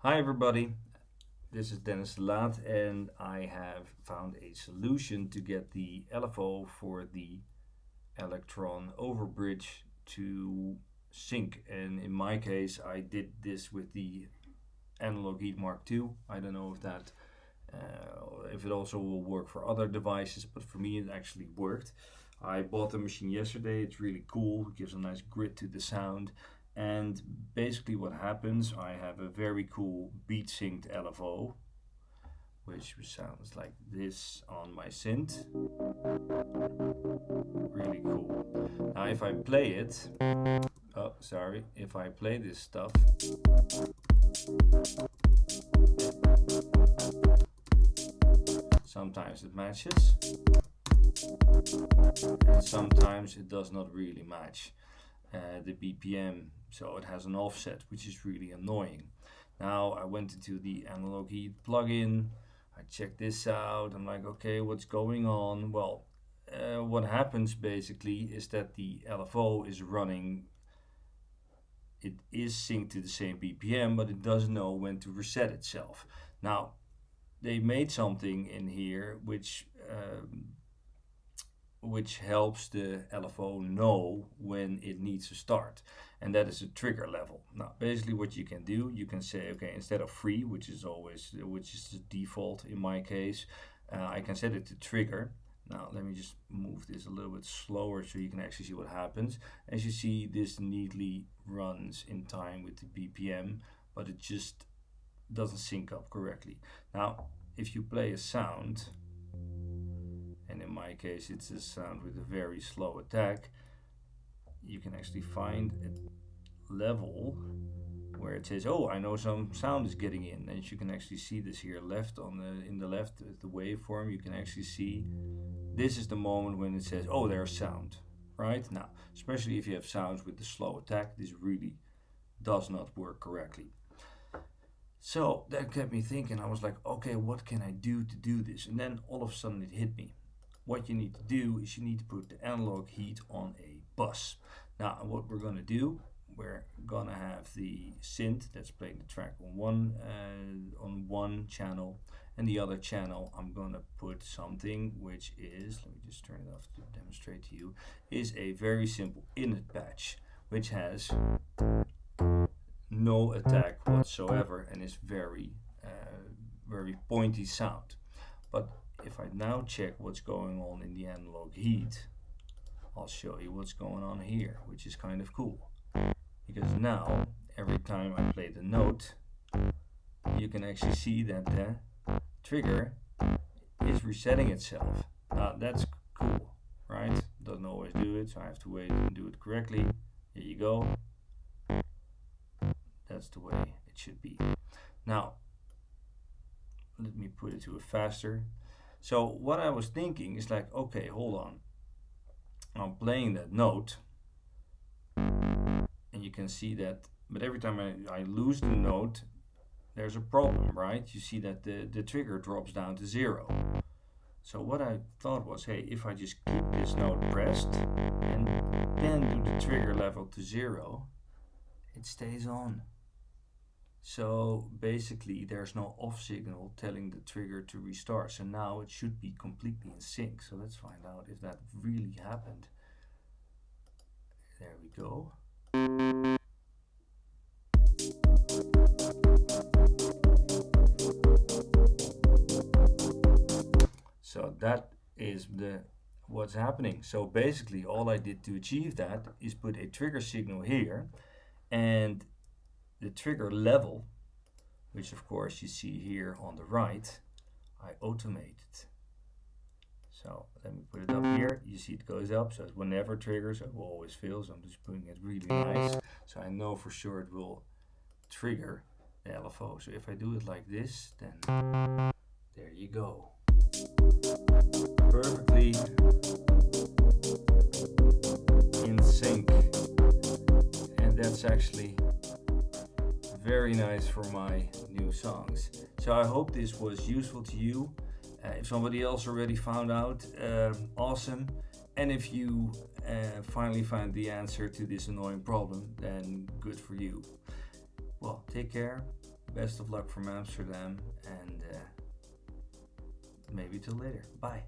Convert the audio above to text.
Hi everybody, this is Dennis Laat and I have found a solution to get the LFO for the Electron Overbridge to sync, and in my case I did this with the Analog Heat MKII. I don't know if it also will work for other devices, but for me it actually worked. I bought the machine yesterday. It's really cool, it gives a nice grit to the sound. And basically what happens, I have a very cool beat synced LFO, which sounds like this on my synth. Really cool. Now if I play it, if I play this stuff, sometimes it matches, and sometimes it does not really match the BPM, so it has an offset, which is really annoying. Now I went into the Analog Heat plugin, I checked this out, I'm like, okay, what's going on? Well, what happens basically is that the LFO is running, it is synced to the same BPM, but it doesn't know when to reset itself. Now, they made something in here which helps the LFO know when it needs to start, and that is a trigger level. Now basically what you can do, you can say, okay, instead of free, which is the default in my case, I can set it to trigger. Now let me just move this a little bit slower so you can actually see what happens. As you see, this neatly runs in time with the BPM, but it just doesn't sync up correctly. Now if you play a sound, and in my case it's a sound with a very slow attack, you can actually find a level where it says, oh, I know some sound is getting in, and you can actually see this here in the left, the waveform. You can actually see this is the moment when it says, oh, there's sound. Right now, especially if you have sounds with the slow attack, this really does not work correctly. So that kept me thinking. I was like, okay, what can I do to do this? And then all of a sudden it hit me. What you need to do is you need to put the analog heat on a bus. Now what we're going to do, we're going to have the synth that's playing the track on one channel, and the other channel I'm going to put something which is, let me just turn it off to demonstrate to you, is a very simple init patch which has no attack whatsoever and is very pointy sound. But if I now check what's going on in the analog heat, I'll show you what's going on here, which is kind of cool. Because now, every time I play the note, you can actually see that the trigger is resetting itself. Now that's cool, right? Doesn't always do it, so I have to wait and do it correctly. Here you go. That's the way it should be. Now, let me put it to a faster. So what I was thinking is like, okay, hold on. I'm playing that note, and you can see that, but every time I lose the note, there's a problem, right? You see that the trigger drops down to 0. So what I thought was, hey, if I just keep this note pressed and then do the trigger level to 0, it stays on. So basically there's no off signal telling the trigger to restart. So now it should be completely in sync. So let's find out if that really happened. There we go. So that is what's happening. So basically all I did to achieve that is put a trigger signal here, and the trigger level, which of course you see here on the right, I automated. So let me put it up here. You see it goes up, so it will never trigger, so it will always fail. So I'm just putting it really nice, so I know for sure it will trigger the LFO. So if I do it like this, then there you go. Perfectly in sync. And that's actually very nice for my new songs. So I hope this was useful to you. If somebody else already found out, awesome. And if you finally find the answer to this annoying problem, then good for you. Well, take care. Best of luck from Amsterdam, and maybe till later. Bye.